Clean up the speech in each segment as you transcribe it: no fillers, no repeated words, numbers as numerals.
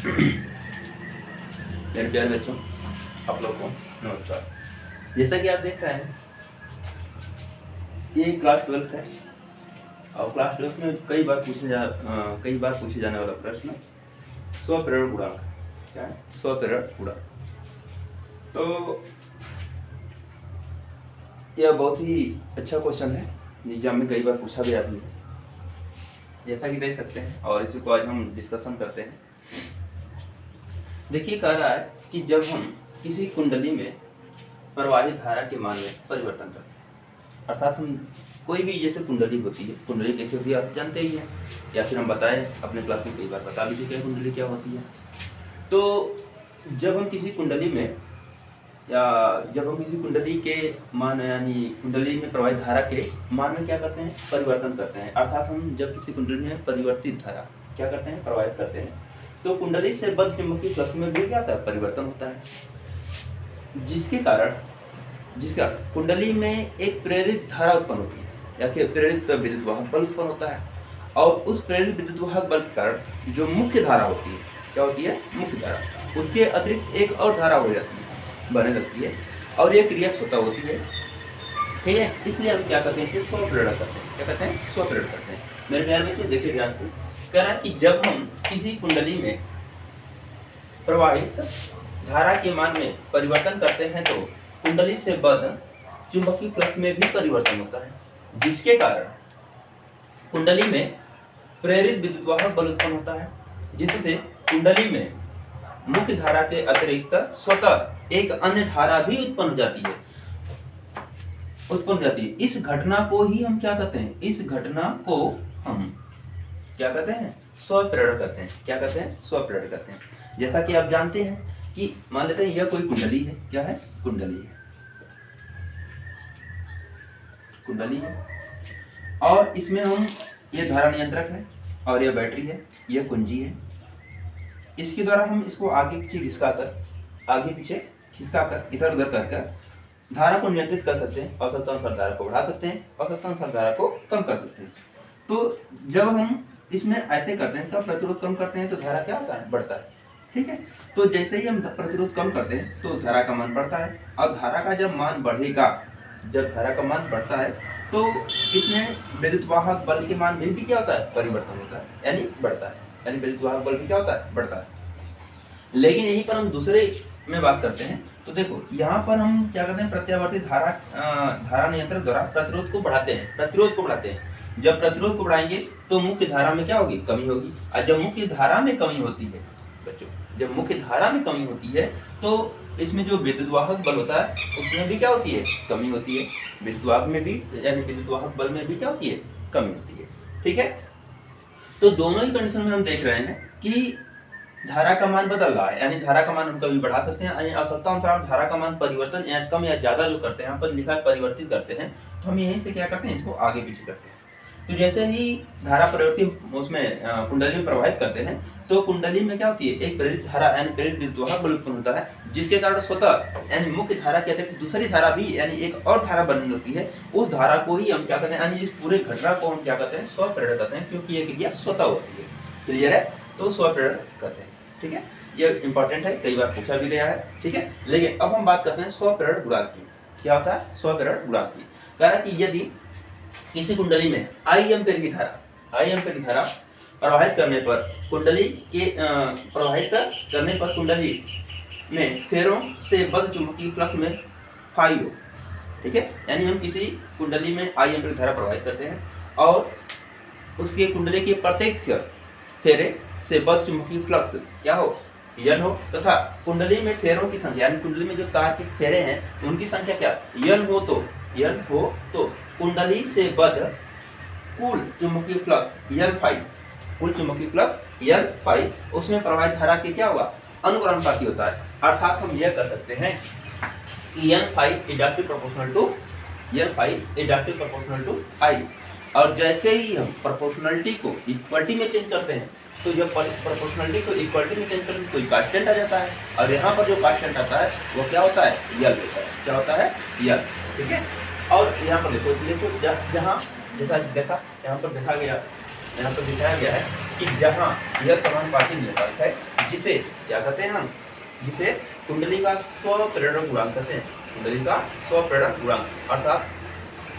मेरे प्यारे बच्चों, आप लोग को नमस्कार। जैसा कि आप देख रहे हैं, ये क्लास 12 है और क्लास 12 में कई बार पूछे जाने वाला प्रश्न स्वप्रेरण गुणांक। क्या है स्वप्रेरण गुणांक? तो यह बहुत ही अच्छा क्वेश्चन है, एग्जाम में कई बार पूछा गया भी है, जैसा कि देख सकते हैं। और इसी को आज हम डिस्कशन करते हैं। देखिए, कह रहा है कि जब हम किसी कुंडली में प्रवाहित धारा के मान में परिवर्तन करते हैं, अर्थात हम कोई भी जैसे कुंडली होती है, कुंडली कैसे होती है आप जानते ही हैं, या फिर हम बताएं अपने क्लास में कई बार बता भी चुके हैं कुंडली क्या होती है। तो जब हम किसी कुंडली में किसी कुंडली के मान यानी कुंडली में प्रवाहित धारा के मान में क्या करते हैं, परिवर्तन करते हैं। अर्थात हम जब किसी कुंडली में परिवर्तित धारा क्या करते हैं, प्रवाहित करते हैं, तो कुंडली से बद्ध चुंबकीय फ्लक्स में भी क्या होता है, परिवर्तन होता है, जिसके कारण कुंडली में एक प्रेरित धारा उत्पन्न होती है या कि प्रेरित विद्युत वाहक बल उत्पन्न होता है। और उस प्रेरित विद्युत वाहक बल के कारण जो मुख्य धारा होती है, क्या होती है, मुख्य धारा, उसके अतिरिक्त एक और धारा हो जाती है, बनने लगती है, और ये क्रिया स्वतः होती है। ठीक है, इसलिए हम क्या करते हैं, इसे स्वप्रेरण करते हैं। क्या करते हैं, स्वप्रेरण करते हैं। मेरे ध्यान में देखिए, ध्यान से कह रहा है कि जब हम किसी कुंडली में प्रवाहित धारा के मान में परिवर्तन करते हैं तो कुंडली से बद्ध चुंबकीय फ्लक्स में भी परिवर्तन होता है, जिसके कारण कुंडली में प्रेरित विद्युत वाहक बल उत्पन्न होता है, जिससे कुंडली में मुख्य धारा के अतिरिक्त स्वतः एक अन्य धारा भी उत्पन्न हो जाती है। इस घटना को ही हम क्या कहते हैं, इस घटना को हम क्या कहते हैं, स्वप्रेरण करते हैं। क्या कहते हैं, स्वप्रेरण करते हैं। जैसा कि आप जानते हैं कि मान लेते हैं यह कोई कुंडली है। क्या है, कुंडली है और इसमें हम ये धारा नियंत्रक है और यह बैटरी है, यह कुंजी है। इसके द्वारा हम इसको आगे पीछे खिसकाकर इधर उधर कर धारा को नियंत्रित कर सकते हैं। आवश्यकतानुसार धारा को बढ़ा सकते हैं, आवश्यकतानुसार धारा को कम कर सकते हैं। तो जब हम इसमें ऐसे करते हैं, तब प्रतिरोध कम करते हैं तो धारा क्या होता है, बढ़ता है। ठीक है, तो जैसे ही हम प्रतिरोध कम करते हैं तो धारा का मान बढ़ता है, और धारा का जब मान बढ़ेगा, जब धारा का मान बढ़ता है तो इसमें विद्युत वाहक बल के मान में भी क्या होता है, परिवर्तन होता है, यानी बढ़ता है, यानी विद्युत वाहक बल भी क्या होता है, बढ़ता है। लेकिन यहीं पर हम दूसरे में बात करते हैं तो देखो, यहाँ पर हम क्या करते हैं, प्रत्यावर्ती धारा नियंत्रक द्वारा प्रतिरोध को बढ़ाते हैं। जब प्रतिरोध को बढ़ाएंगे तो मुख्य धारा में क्या होगी, कमी होगी। और जब मुख्य धारा में कमी होती है बच्चों, जब मुख्य धारा में कमी होती है तो इसमें जो विद्युत वाहक बल होता है उसमें भी क्या होती है, कमी होती है। विद्युत वाहक में भी यानी विद्युत वाहक बल में भी क्या होती है, कमी होती है। ठीक है, तो दोनों ही कंडीशन में हम देख रहे हैं कि धारा का मान बदल रहा है, यानी धारा का मान हम कभी बढ़ा सकते हैं, यानी आवश्यकता अनुसार धारा का मान परिवर्तन या कम या ज्यादा जो करते हैं, यहाँ पर लिखा है परिवर्तित करते हैं, तो हम यहीं से क्या करते हैं, इसको आगे पीछे करते हैं। तो जैसे ही धारा परिवर्तित उसमें कुंडली में प्रवाहित करते हैं तो कुंडली में क्या होती है, एक प्रेरित धारा यानी प्रेरित विद्युत वाहक बल उत्पन्न होता है, जिसके कारण स्वतः यानी मुख्य धारा के अतिरिक्त दूसरी धारा भी यानी एक और धारा बनने लगती है। उस धारा को ही हम क्या कहते हैं, यानी इस पूरे घटना को हम क्या कहते हैं, स्वप्रेरण कहते हैं, क्योंकि ये क्रिया स्वतः होती है। क्लियर है, तो स्वप्रेरण कहते हैं। ठीक है, ये इंपॉर्टेंट है, कई बार पूछा भी गया है। ठीक है, लेकिन अब हम बात करते हैं स्वप्रेरण गुणांक की। क्या होता है स्वप्रेरण गुणांक की? कह रहा है कि यदि किसी कुंडली में I एम्पीयर की धारा प्रवाहित करने पर कुंडली में फेरों से बद्ध चुंबकीय फ्लक्स में फाई हो। ठीक है, यानी हम किसी कुंडली में I एम्पीयर धारा प्रवाहित करते हैं और उसके कुंडली के प्रत्येक फेरे से बद्ध चुंबकीय फ्लक्स क्या हो, N हो, तथा कुंडली में फेरों की संख्या यानी कुंडली में जो तार के फेरे हैं उनकी संख्या क्या N हो तो कुंडली से बद्ध कुल चुंबकीय फ्लक्स N फाई उसमें प्रवाहित धारा के क्या होगा, अनुक्रमानुपाती होता है। अर्थात हम यह कर सकते हैं कि N phi is proportional to I। और जैसे ही हम प्रोपोर्शनलिटी को इक्वलिटी में चेंज करते हैं तो जब प्रोपोर्शनलिटी को इक्वलिटी में चेंज करते हैं तो कांस्टेंट आ जाता है, और यहाँ पर जो कांस्टेंट आता है वो क्या होता है, यल होता है। क्या होता है, यल। ठीक है, और यहाँ पर देखो जहाँ जैसा देखा यहाँ पर दिखाया गया है कि जहाँ यह समानुपाती नियतांक है, जिसे क्या कहते हैं हम, जिसे कुंडली का स्वप्रेरक गुणांक कहते हैं, कुंडली का स्वप्रेरक गुणांक अर्थात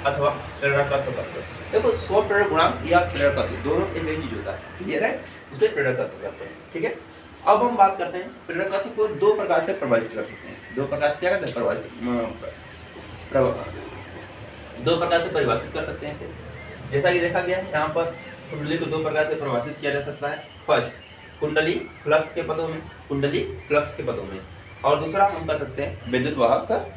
अथवा प्रेरकत्व कहते हैं। देखो स्वप्रेरक गुणांक या प्रेरकत्व दोनों एक ही चीज होता है, क्लियर है, उसे प्रेरकत्व कहते हैं। ठीक है, अब हम बात करते हैं प्रेरकत्व को दो प्रकार से परिभाषित कर सकते हैं। दो प्रकार से क्या करते हैं, दो प्रकार से परिभाषित कर सकते हैं इसे। जैसा कि देखा गया है यहाँ पर कुंडली को दो प्रकार से परिभाषित किया जा सकता है। फर्स्ट कुंडली फ्लक्स के पदों में, कुंडली फ्लक्स के पदों में, और दूसरा हम कर सकते हैं विद्युत वाहक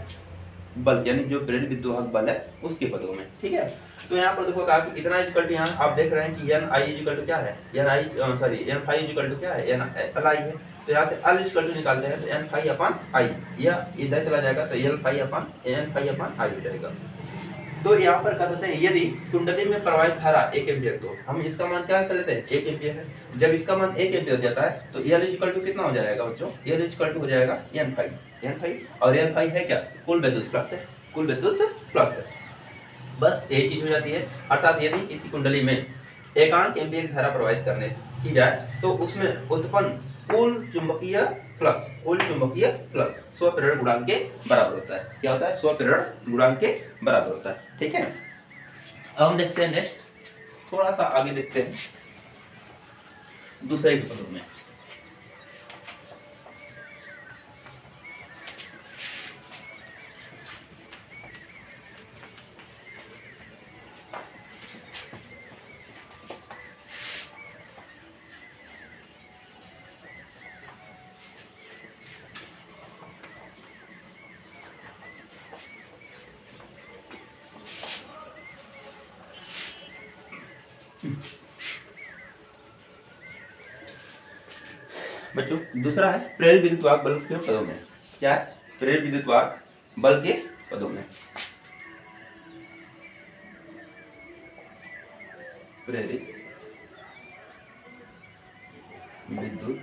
बल, यानी जो प्रेरित विद्युत वाहक बल है उसके पदों में। ठीक है, तो यहाँ पर देखो कहा कि इतना इक्वल टू, यहाँ आप देख रहे हैं कि एन आई इक्वल टू क्या है, N I sorry N phi equal to क्या है, एन एल आई है। तो यहाँ से एल इक्वल टू निकालते हैं तो एन फाई अपॉन आई, या इधर चला जाएगा तो L phi upon N phi upon I हो जाएगा। तो यहाँ पर कह सकते हैं यदि कुंडली में प्रवाहित धारा 1 एम्पीयर, तो हम इसका मान क्या कर लेते हैं 1 एम्पीयर है। जब इसका मान 1 एम्पीयर जाता है तो एल इक्वल टू कितना हो जाएगा बच्चों, एल इक्वल टू हो जाएगा एन फाई, और एन फाई है क्या, कुल विद्युत फ्लक्स है, कुल विद्युत फ्लक्स है। बस यही चीज हो जाती है। अर्थात यदि किसी कुंडली में एकांक एम्पीयर धारा प्रवाहित करने की जाए तो उसमें उत्पन्न कुल चुंबकीय फ्लक्स, कुल चुंबकीय फ्लक्स स्वप्रेरण गुणांक के बराबर होता है। क्या होता है, स्वप्रेरण गुणांक के बराबर होता है। ठीक है, अब हम देखते हैं नेक्स्ट, थोड़ा सा आगे देखते हैं दूसरे के पदों में। बच्चों दूसरा है प्रेरित विद्युत वाहक बल के पदों में। क्या है, प्रेरित विद्युत वाहक बल के पदों में। प्रेरित विद्युत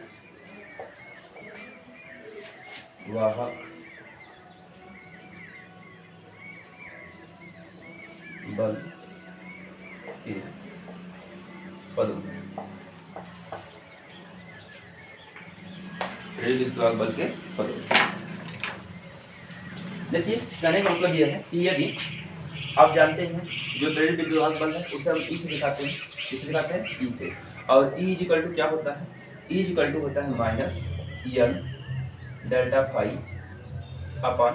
वाहक बल के पदों में, प्रेरित विद्युत वाहक बल के पदों में। देखिए कहने का मतलब यह है कि यदि आप जानते हैं जो प्रेरित विद्युत वाहक बल है उसे हम ई से दिखाते हैं, किससे दिखाते हैं, ई से। और ई इक्वल टू क्या होता है, ई इक्वल टू होता है minus N delta phi upon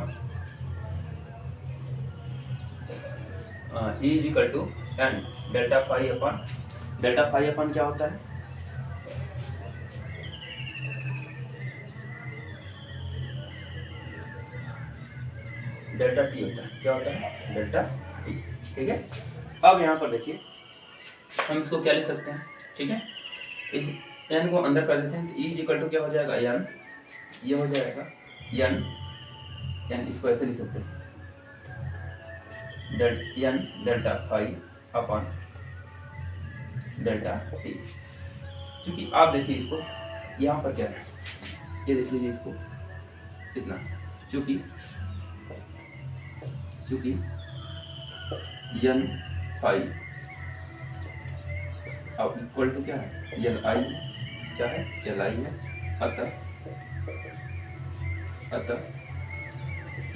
E equal to N delta phi upon, delta phi upon क्या होता है, डेल्टा टी होता है। क्या होता है, डेल्टा टी। ठीक है, अब यहाँ पर देखिए हम इसको क्या लिख सकते हैं। ठीक है, इस एन को अंदर कर देते हैं तो ई इक्वल टू क्या हो जाएगा, एन, ये हो जाएगा एन, एन इसको ऐसे लिख सकते हैं N delta phi upon delta T. क्योंकि आप देखिए इसको यहाँ पर क्या है, ये देख लीजिए इसको इतना, चूंकि एन फाई अब इक्वल टू क्या है, एल आई, क्या है, एल आई है। अतः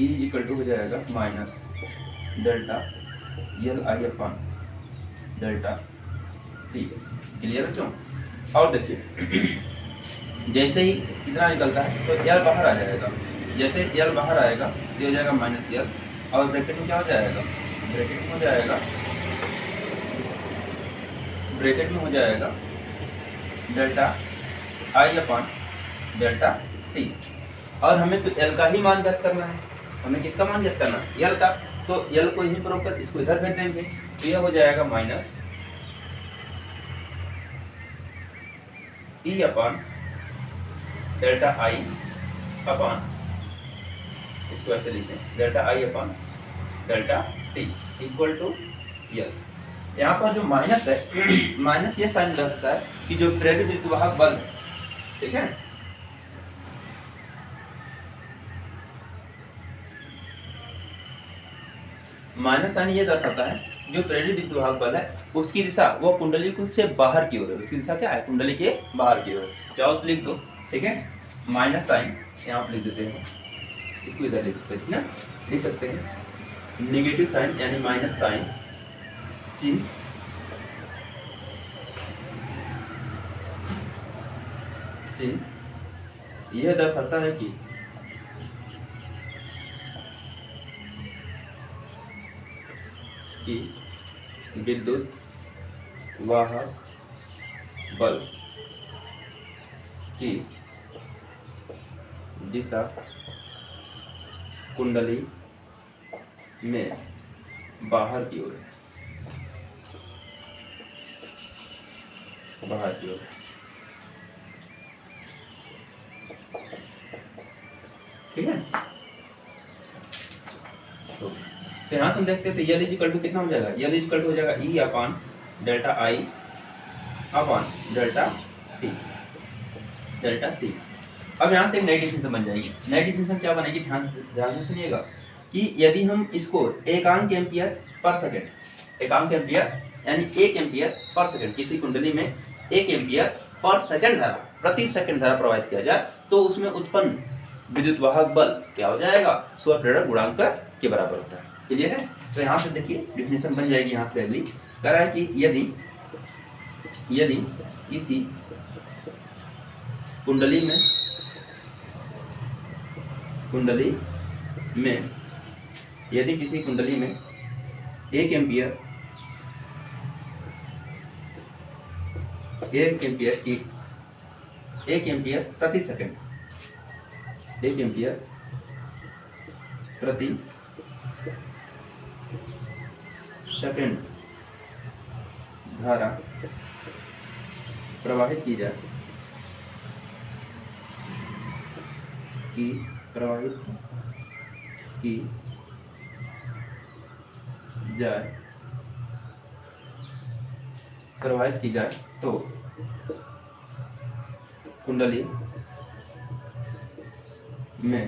ई इक्वल टू हो जाएगा minus delta L I upon delta T. Clear बच्चों। और देखिए जैसे ही इतना निकलता है तो एल बाहर आ जाएगा, जैसे एल बाहर आएगा ये हो जाएगा माइनस एल, और ब्रैकेट में क्या हो जाएगा, ब्रैकेट में हो जाएगा delta I upon delta T. और हमें तो एल का ही मान ज्ञात करना है, हमें किसका मान ज्ञात करना है, एल का। तो एल को यहीं पर रोककर इसको इधर भेज देंगे तो यह हो जाएगा minus E upon delta I upon, इसको ऐसे लिखते हैं delta I upon delta T equal to L. यहाँ पर जो माइनस है, माइनस ये साइन रखता है कि जो प्रेरित विद्युत वाहक बल है, ठीक है, माइनस साइन ये दर्शाता है जो प्रेरित विद्युत वाहक बल है उसकी दिशा वो कुंडली से बाहर की ओर है, उसकी दिशा क्या है, कुंडली के बाहर की ओर। चाहो तो लिख दो ठीक है, माइनस साइन यहाँ पर लिख देते हैं, इसको इधर लिख देते हैं, ठीक ना, लिख सकते हैं नेगेटिव साइन यानी माइनस साइन चिन्ह यह दर्शाता है कि विद्युत वाहक बल की दिशा कुंडली में बाहर की ओर है, बाहर की ओर। ठीक है, तो यहाँ से हम देखते हैं तो यल इक्वल टू कितना हो जाएगा, यल इक्वल टू हो जाएगा E upon delta I upon delta T, delta T. अब यहाँ से एक नई डिफिनेशन बन जाएगी। नई डिफिनेशन क्या बनेगी, ध्यान से सुनिएगा कि यदि हम इसको एकांक एम्पियर पर सेकेंड, एकांक एम्पियर यानी 1 एम्पियर पर सेकेंड, किसी कुंडली में 1 एम्पियर पर सेकेंड धारा, प्रति सेकेंड धारा प्रवाहित किया जाए तो उसमें उत्पन्न विद्युत वाहक बल क्या हो जाएगा, स्वप्रेरक गुणांक के बराबर होता है। क्लियर है? तो यहाँ से देखिए डिफिनेशन बन जाएगी। यहाँ से अगली कह रहा है कि यदि किसी कुंडली में यदि किसी कुंडली में 1 एम्पियर प्रति सेकंड, 1 एम्पियर प्रति सेकंड धारा प्रवाहित की जाए तो कुंडली में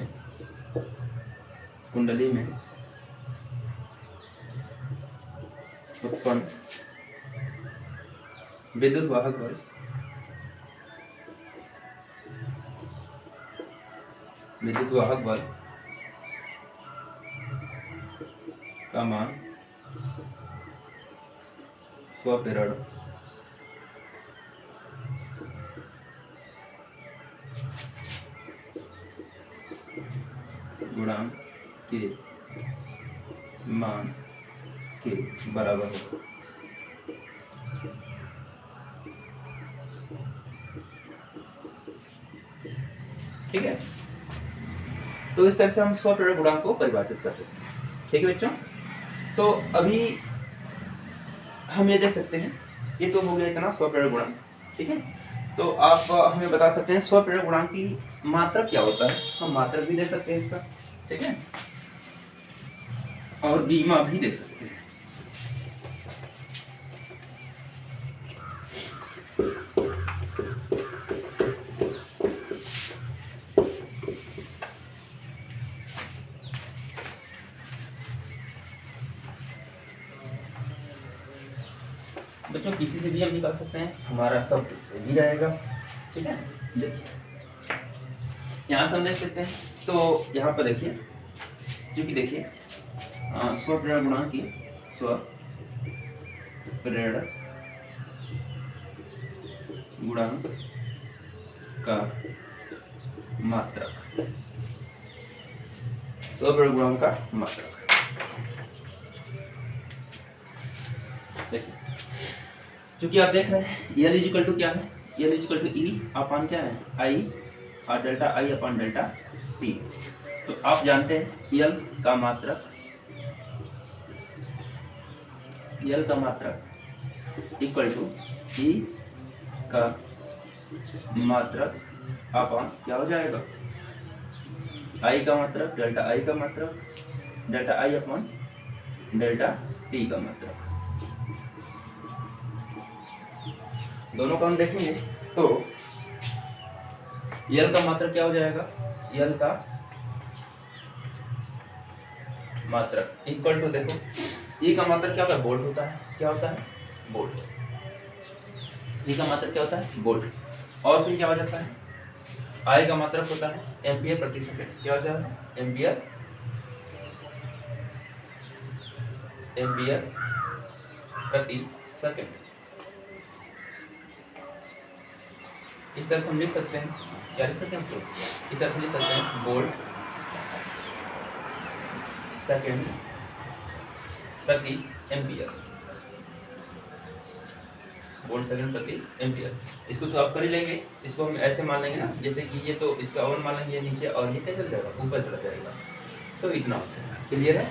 उत्पन्न विद्युत वाहक बल का मान स्वप्रेरण गुणांक के मान के बराबर होगा। ठीक है, तो इस तरह से हम स्वप्रेरक गुणांक को परिभाषित कर सकते हैं। ठीक है बच्चों, तो अभी हम ये देख सकते हैं, ये तो हो गया इतना स्वप्रेरक गुणांक। ठीक है, तो आप हमें बता सकते हैं स्वप्रेरक गुणांक की मात्रक क्या होता है, हम मात्रक भी दे सकते हैं इसका। ठीक है, और बीमा भी दे सकते हैं। बच्चों किसी से भी हम निकाल सकते हैं, हमारा सब इससे भी रहेगा। ठीक है, देखिए यहाँ से हम देख सकते हैं, तो यहाँ पर देखिए, क्योंकि देखिए स्वप्रेरक गुणांक की स्वप्रेरक गुणांक का मात्रक, स्वप्रेरक गुणांक का मात्रक। देखिए क्योंकि आप देख रहे हैं यल इक्वल टू क्या है, यल इक्वल टू ई अपान क्या है, आई और delta I upon delta T. तो आप जानते हैं यल का मात्रक इक्वल टू ई का मात्रक अपान क्या हो जाएगा, आई का मात्रक डेल्टा आई का मात्रक delta I upon delta T का मात्रक। दोनों को हम देखेंगे तो यल का मात्रक क्या हो जाएगा, यल का मात्रक इक्वल टू, देखो ई का मात्रक क्या होता है, वोल्ट होता है। क्या होता है, वोल्ट। ई का मात्रक क्या होता है, वोल्ट। और फिर क्या हो जाता है, आई का मात्रक होता है एम्पियर प्रति सेकंड। क्या होता है? एम्पियर प्रति सेकंड। इस तरह से हम लिख सकते हैं, क्या लिख सकते हैं तो इस तरह से लिख सकते हैं वोल्ट सेकंड प्रति एम्पियर, वोल्ट सेकंड प्रति एम्पियर। इसको तो आप कर ही लेंगे, इसको हम ऐसे मान लेंगे ना, जैसे कि ये तो इसका और मान लेंगे नीचे और ये क्या चल जाएगा, ऊपर चला जाएगा, तो इतना होता है। क्लियर है?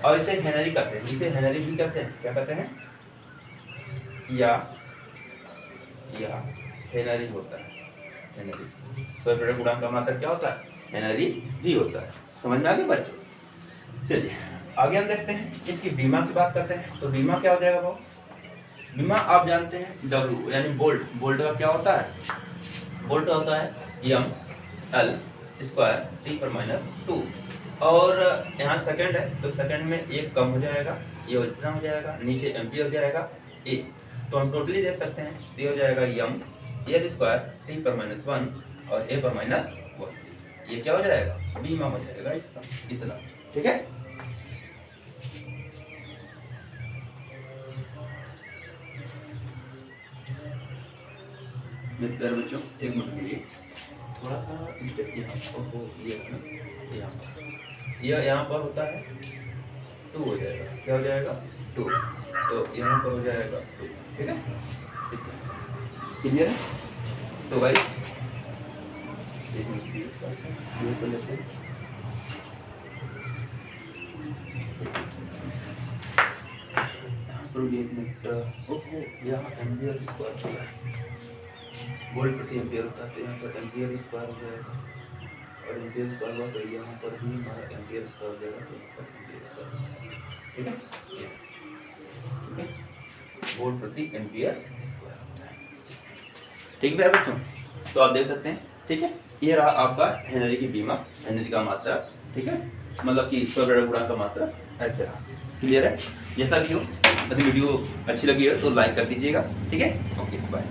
और इसे हेनरी कहते हैं, इसे हेनरी भी कहते हैं। क्या कहते हैं? या हेनरी होता है, हेनरी। स्वयं प्रेरक गुणांक का मात्रक क्या होता है? हेनरी भी होता है। समझ में आ गया बच्चों? चलिए आगे हम देखते हैं, इसकी बीमा की बात करते हैं। तो बीमा क्या हो जाएगा वो? बीमा आप जानते हैं W यानी वोल्ट, वोल्ट का क्या होता है? वोल्ट होता है M/L² T/-2। और यहाँ सेकंड है तो सेकंड में एक कम हो जाएगा, ये इतना हो जाएगा, नीचे एम्पियर हो जाएगा A। तो हम टोटली देख सकते हैं, ये हो जाएगा M/L² T/-1 और A/-1। ये क्या हो जाएगा? बीमा हो जाएगा इसका, इतना। ठीक है? बच्चों एक मिनट के लिए थोड़ा सा मिस्टेक यहाँ पर होता है 2 हो जाएगा। क्या हो जाएगा? 2। तो यहाँ पर हो जाएगा 2। ठीक है? क्लियर है? तो गाइस एक मिनट कर लेते हैं। यहाँ एम्पियर स्क्वायर होता है, वोल्ट प्रति एम्पियर होता है, तो यहाँ पर एम्पियर स्क्वायर हो जाएगा, और एम्पियर स्क्वायर हुआ तो यहाँ पर भी हमारा एम्पियर स्क्वायर हो जाएगा, तो यहाँ पर एम्पियर स्क्वायर। ठीक है? ठीक है? वोल्ट प्रति एम्पियर स्क्वायर होता है। ठीक है बच्चों? तो आप देख सकते हैं। ठीक है? ये रहा आपका हेनरी की बीमा, हेनरी का मात्रा। ठीक है? मतलब कि स्वयं प्रेरक गुणांक का मात्रा ऐसे रहा। क्लियर है? जैसा भी हो, यदि वीडियो अच्छी लगी है तो लाइक कर दीजिएगा। ठीक है? Okay bye.